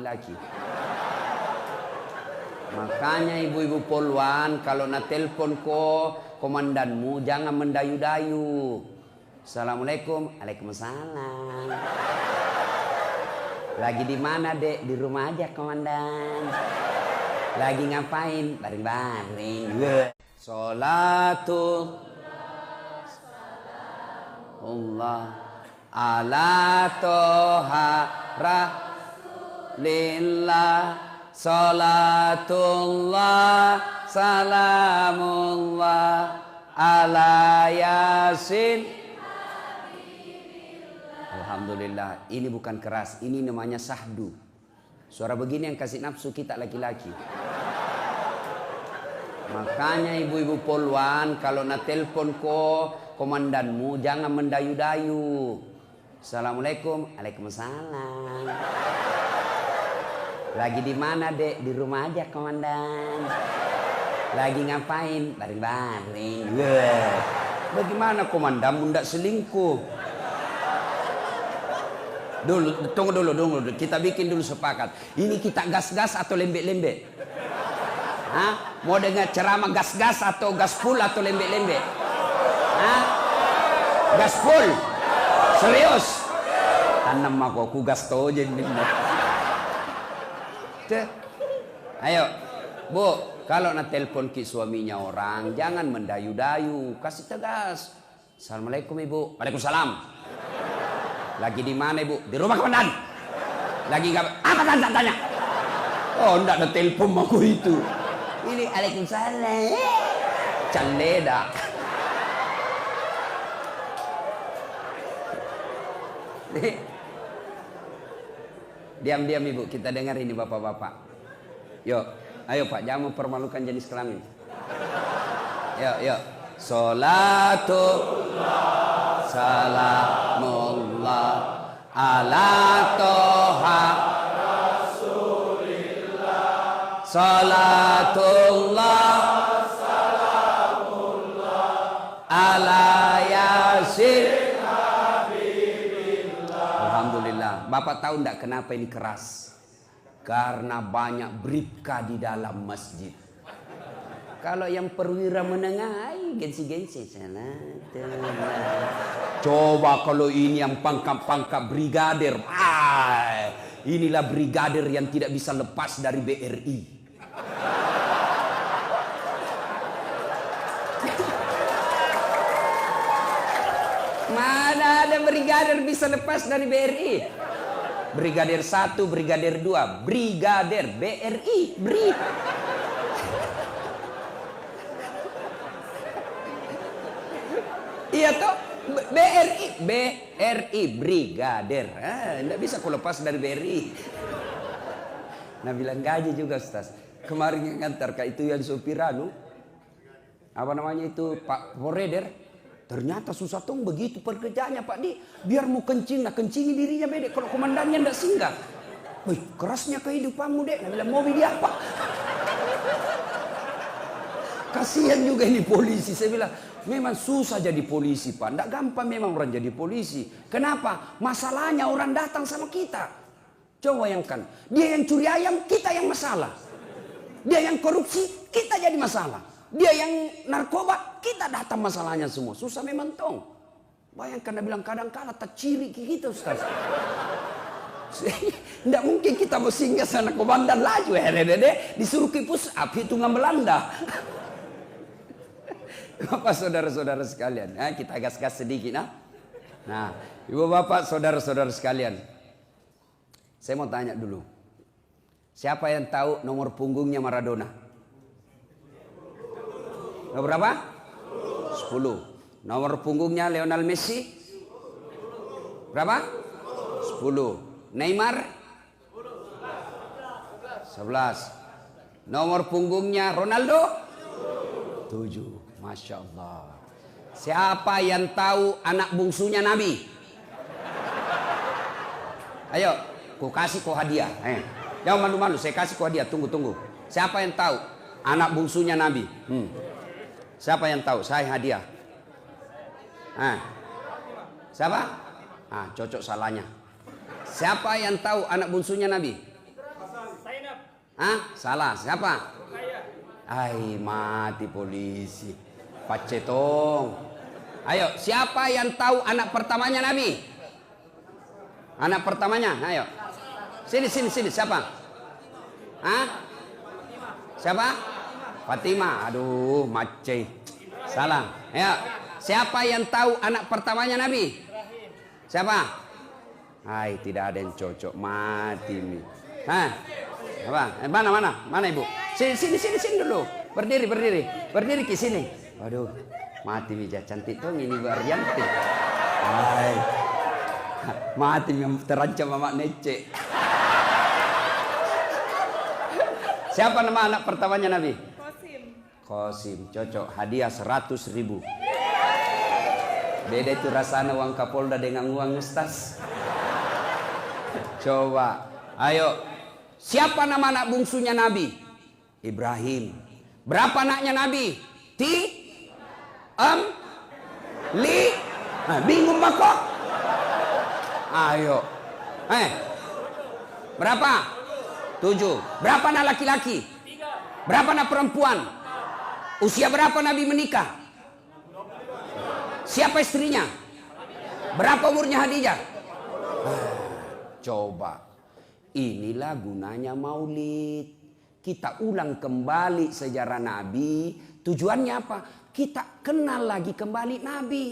laki-laki. Makanya ibu-ibu poluan, kalau na telepon komandanmu jangan mendayu-dayu. Assalamualaikum, waalaikumsalam. Lagi di mana dek? Di rumah aja komandan. Lagi ngapain? Baring-baring. Salatu Allah ala toha rasulillah. Salatullah salamullah ala yasin. Alhamdulillah, ini bukan keras, ini namanya sahdu. Suara begini yang kasih nafsu kita laki-laki. Makanya ibu-ibu poluan, kalau na telepon komandanmu jangan mendayu-dayu. Assalamualaikum, waalaikumsalam. Lagi di mana dek? Di rumah aja komandan. Lagi ngapain? Baring-baring. Bagaimana komandanmu ndak selingkuh? Tunggu dulu. Kita bikin dulu sepakat. Ini kita gas-gas atau lembek-lembek? Hah? Mau dengar ceramah gas-gas atau gaspul atau lembek-lembek? Hah? Gaspul? Serius? Tanam aku gas to jadi. Ayo, Bu, kalau na telepon ki suaminya orang, jangan mendayu-dayu, kasih tegas. Assalamualaikum Ibu. Waalaikumsalam. Lagi di mana Ibu? Di rumah komandan. Lagi apa tanya? Oh, ndak ada telepon aku itu. Ini waalaikumsalam. Caleda. Diam-diam Ibu, kita dengar ini bapak-bapak. Yuk, ayo Pak, jangan mempermalukan jenis kelamin. Yuk. Salatullah salamullah ala toha rasulillah. Salatullah salamullah ala yasin. Bapak tahu enggak kenapa ini keras? Karena banyak bribka di dalam masjid. Kalau yang perwira menengah, gengsi-gengsi. Coba kalau ini yang pangkat-pangkat brigadir. Inilah brigadir yang tidak bisa lepas dari BRI. Mana ada brigadir bisa lepas dari BRI? Brigadir 1, Brigadir 2, Brigadir BRI, BRI. Iya toh, BRI, Brigadir. Nggak bisa aku lepas dari BRI. Nah bilang gaji juga Ustaz. Kemarin yang ngantar itu yang sopiranu, apa namanya itu Pak Poreder. Ternyata susah tong begitu pekerjaannya Pak Di. Biar mau kencing, nah kencingi dirinya bedek. Kalau komandannya ndak singgah. Wih, kerasnya kehidupanmu dek. Nah bilang mau dia apa? Kasihan juga ini polisi. Saya bilang, memang susah jadi polisi Pak. Ndak gampang memang orang jadi polisi. Kenapa? Masalahnya orang datang sama kita. Coba bayangkan. Dia yang curi ayam, kita yang masalah. Dia yang korupsi, kita jadi masalah. Dia yang narkoba, kita datang masalahnya semua. Susah memang tong. Bayangkan dia bilang kadang-kala tak ciri kita Ustaz. Tidak mungkin kita mau singgah sana komandan laju. Disuruh kipus up hitungan Belanda. Bapak saudara-saudara sekalian. Kita gas-gas sedikit. Nah, ibu bapak saudara-saudara sekalian. Saya mau tanya dulu. Siapa yang tahu nomor punggungnya Maradona? Nomor berapa? 10. Nomor punggungnya Lionel Messi? Berapa? 10. Neymar? 11. Nomor punggungnya Ronaldo? 7. Masya Allah. Siapa yang tahu anak bungsunya Nabi? Ayo, ku kasih kau hadiah. Jangan malu-malu, saya kasih kau hadiah. Tunggu. Siapa yang tahu anak bungsunya Nabi? Siapa yang tahu? Saya hadiah. Siapa? Cocok salahnya. Siapa yang tahu anak bungsunya Nabi? Ah, salah. Siapa? Ai, mati polisi. Pacetong. Ayo, siapa yang tahu anak pertamanya Nabi? Anak pertamanya, ayo. Sini. Siapa? Hah? Siapa? Fatimah. Aduh, mace. Salah. Ayo. Siapa yang tahu anak pertamanya Nabi? Siapa? Hai, tidak ada yang cocok. Mati nih. Hah? Apa? Mana ibu? Sini dulu. Berdiri ke sini. Waduh, mati Mija cantik tuh ini Baryanti. Hai. Mati yang terancam Mama Nece. Siapa nama anak pertamanya Nabi? Kosim, cocok. Hadiah 100.000. Beda itu rasanya uang Kapolda dengan uang Ustaz. Coba, ayo. Siapa nama anak bungsunya Nabi? Ibrahim. Berapa anaknya Nabi? Bingung mah kok? Ayo. Berapa? 7. Berapa anak laki-laki? Berapa anak perempuan? Usia berapa Nabi menikah? Siapa istrinya? Berapa umurnya Khadijah? Coba. Inilah gunanya maulid. Kita ulang kembali sejarah Nabi. Tujuannya apa? Kita kenal lagi kembali Nabi.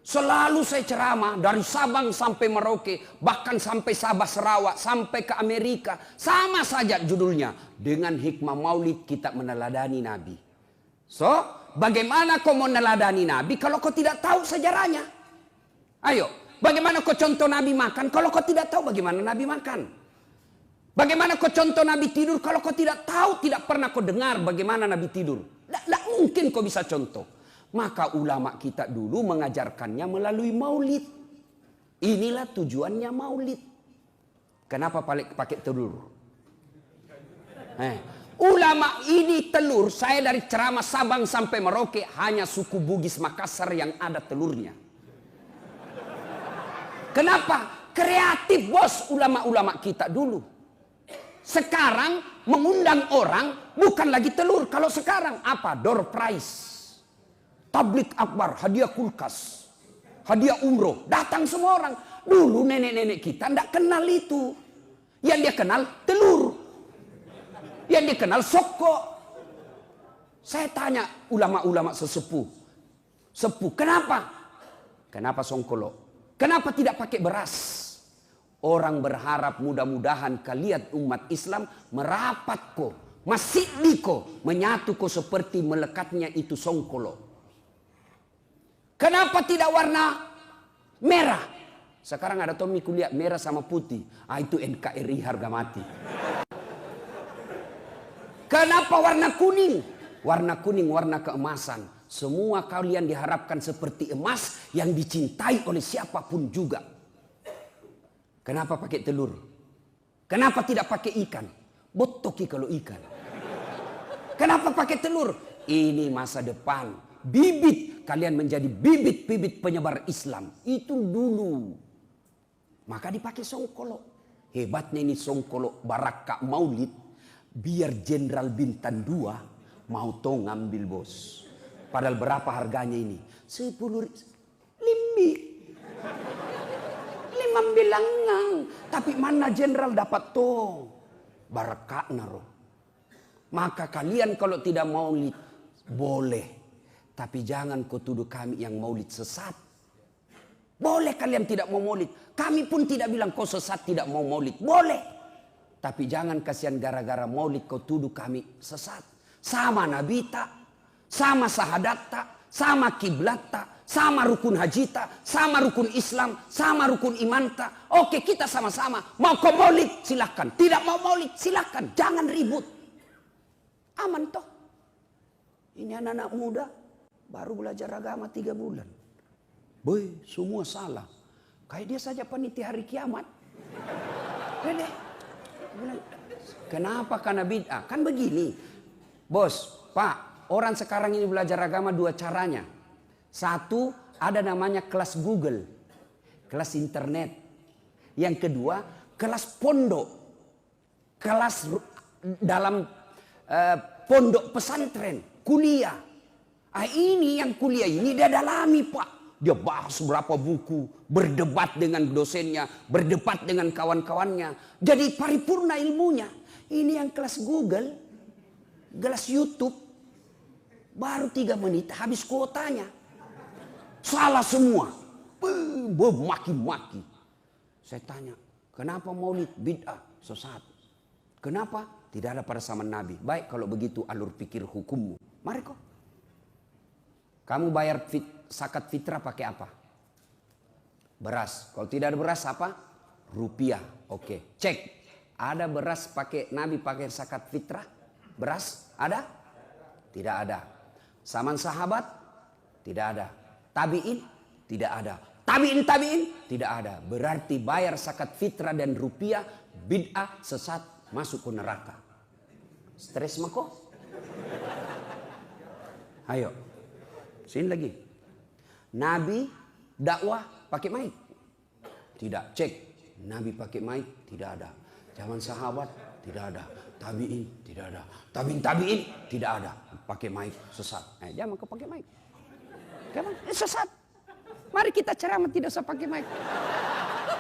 Selalu saya ceramah dari Sabang sampai Merauke, bahkan sampai Sabah Sarawak, sampai ke Amerika. Sama saja judulnya. Dengan hikmah maulid kita meneladani Nabi. So, bagaimana kau mau meneladani Nabi kalau kau tidak tahu sejarahnya? Ayo, bagaimana kau contoh Nabi makan kalau kau tidak tahu bagaimana Nabi makan? Bagaimana kau contoh Nabi tidur kalau kau tidak tahu, tidak pernah kau dengar bagaimana Nabi tidur? Tidak mungkin kau bisa contoh. Maka ulama kita dulu mengajarkannya melalui maulid. Inilah tujuannya maulid. Kenapa pakai telur? Ulama ini telur, saya dari ceramah Sabang sampai Merauke hanya suku Bugis Makassar yang ada telurnya. Kenapa? Kreatif bos ulama-ulama kita dulu. Sekarang mengundang orang bukan lagi telur. Kalau sekarang apa? Door prize. Tablik akbar, hadiah kulkas. Hadiah umroh. Datang semua orang. Dulu nenek-nenek kita tidak kenal itu. Yang dia kenal telur. Yang dia kenal soko. Saya tanya ulama-ulama sesepuh. Kenapa? Kenapa songkolo? Kenapa tidak pakai beras? Orang berharap mudah-mudahan kalian umat Islam merapat ko. Masih diko. Menyatu ko seperti melekatnya itu songkolo. Kenapa tidak warna merah? Sekarang ada Tommy kuliah merah sama putih. Itu NKRI harga mati. Kenapa warna kuning? Warna kuning, warna keemasan. Semua kalian diharapkan seperti emas yang dicintai oleh siapapun juga. Kenapa pakai telur? Kenapa tidak pakai ikan? Botoki kalau ikan. Kenapa pakai telur? Ini masa depan. Bibit. Kalian menjadi bibit-bibit penyebar Islam. Itu dulu. Maka dipakai songkolo. Hebatnya ini songkolo Baraka Maulid. Biar Jenderal Bintang 2 mau to ngambil bos. Padahal berapa harganya ini? 10 limbi. 5 bilangan. Tapi mana Jenderal dapat to? Barakak naro. Maka kalian kalau tidak maulid boleh. Tapi jangan kau tuduh kami yang maulid sesat. Boleh kalian tidak mau maulid. Kami pun tidak bilang kau sesat tidak mau maulid. Boleh. Tapi jangan kasihan gara-gara maulid kau tuduh kami sesat. Sama Nabi tak. Sama sahadat tak. Sama kiblat tak. Sama rukun haji tak. Sama rukun Islam. Sama rukun iman tak. Oke kita sama-sama. Mau kau maulid silahkan. Tidak mau maulid silahkan. Jangan ribut. Aman toh. Ini anak-anak muda. Baru belajar agama 3 bulan. Boy, semua salah. Kayak dia saja panitia hari kiamat. Pede. Kenapa? Karena bid'ah. Kan begini. Bos, Pak. Orang sekarang ini belajar agama 2 caranya. 1, ada namanya kelas Google. Kelas internet. Yang kedua, kelas pondok. Kelas dalam pondok pesantren, kuliah. Ini yang kuliah ini dia dalami Pak. Dia bahas berapa buku, berdebat dengan dosennya, berdebat dengan kawan-kawannya. Jadi paripurna ilmunya. Ini yang kelas Google, kelas YouTube, baru 3 menit habis kuotanya. Salah semua. Maki-maki. Saya tanya, kenapa maulid bid'ah, sesat? Kenapa? Tidak ada pada zaman Nabi. Baik kalau begitu alur pikir hukummu. Mari kok. Kamu bayar zakat fitrah pakai apa? Beras. Kalau tidak ada beras apa? Rupiah. Oke, cek. Ada beras pakai Nabi pakai zakat fitrah? Beras ada? Tidak ada. Zaman sahabat? Tidak ada. Tabi'in? Tidak ada. Tabi'in? Tidak ada. Berarti bayar zakat fitrah dan rupiah bid'ah, sesat, masuk ke neraka. Stres mako? Ayo. Sini lagi. Nabi dakwah pakai mic? Tidak. Cek. Nabi pakai mic? Tidak ada. Zaman sahabat? Tidak ada. Tabi'in? Tidak ada. Tabi'in? Tidak ada. Pakai mic, sesat. Jangan kau pakai mic. Sesat. Mari kita ceramah tidak usah pakai mic.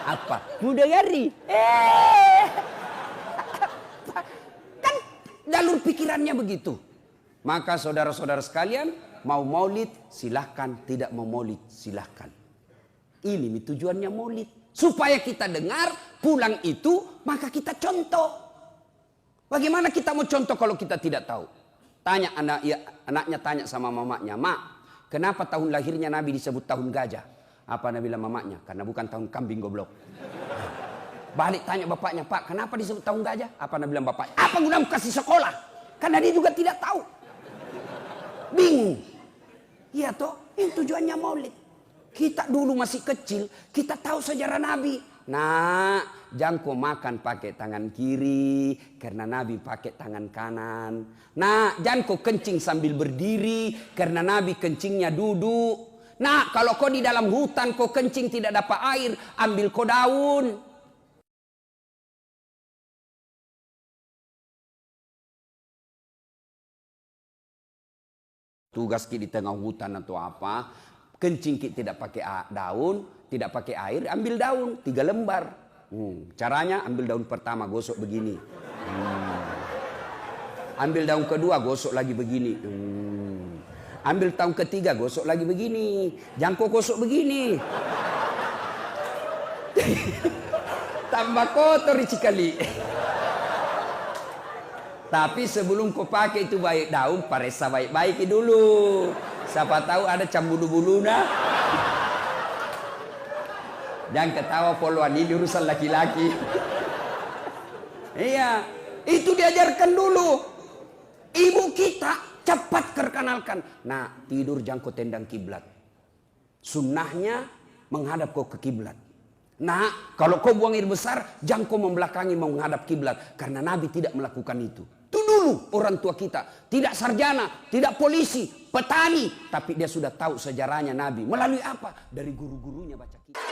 Apa? Mudayari. Kan jalur pikirannya begitu. Maka saudara-saudara sekalian, mau maulid silahkan, tidak mau maulid silahkan. Ini tujuannya maulid. Supaya kita dengar, pulang itu, maka kita contoh. Bagaimana kita mau contoh kalau kita tidak tahu? Tanya anaknya tanya sama mamanya, Mak, kenapa tahun lahirnya Nabi disebut tahun gajah? Apa Nabi bilang mamanya? Karena bukan tahun kambing goblok. Balik tanya bapaknya, Pak, kenapa disebut tahun gajah? Apa Nabi bilang bapaknya? Apa gunamu kasih sekolah? Karena dia juga tidak tahu. Bingung. Iya toh, ini tujuannya maulid. Kita dulu masih kecil, kita tahu sejarah Nabi. Nah, jangan kau makan pakai tangan kiri, karena Nabi pakai tangan kanan. Nah, jangan kau kencing sambil berdiri, karena Nabi kencingnya duduk. Nah, kalau kau di dalam hutan kau kencing tidak dapat air, ambil kau daun. Tugas kita di tengah hutan atau apa, kencing kita tidak pakai daun, tidak pakai air, ambil daun 3 lembar. Caranya ambil daun pertama gosok begini. Ambil daun kedua gosok lagi begini. Ambil daun ketiga gosok lagi begini. Jangan kau gosok begini. Tambah kotor cikali. Tapi sebelum kau pakai itu baik daun, paresa baik-baik dulu. Siapa tahu ada cambulu-buluna. Jangan ketawa poluan ini urusan laki-laki. Iya, itu diajarkan dulu. Ibu kita cepat perkenalkan. Nah, tidur jangan kau tendang kiblat. Sunnahnya menghadap kau ke kiblat. Nah, kalau kau buang air besar, jangan kau membelakangi menghadap kiblat, karena Nabi tidak melakukan itu. Itu dulu orang tua kita, tidak sarjana, tidak polisi, petani, tapi dia sudah tahu sejarahnya Nabi. Melalui apa? Dari guru-gurunya baca kitab.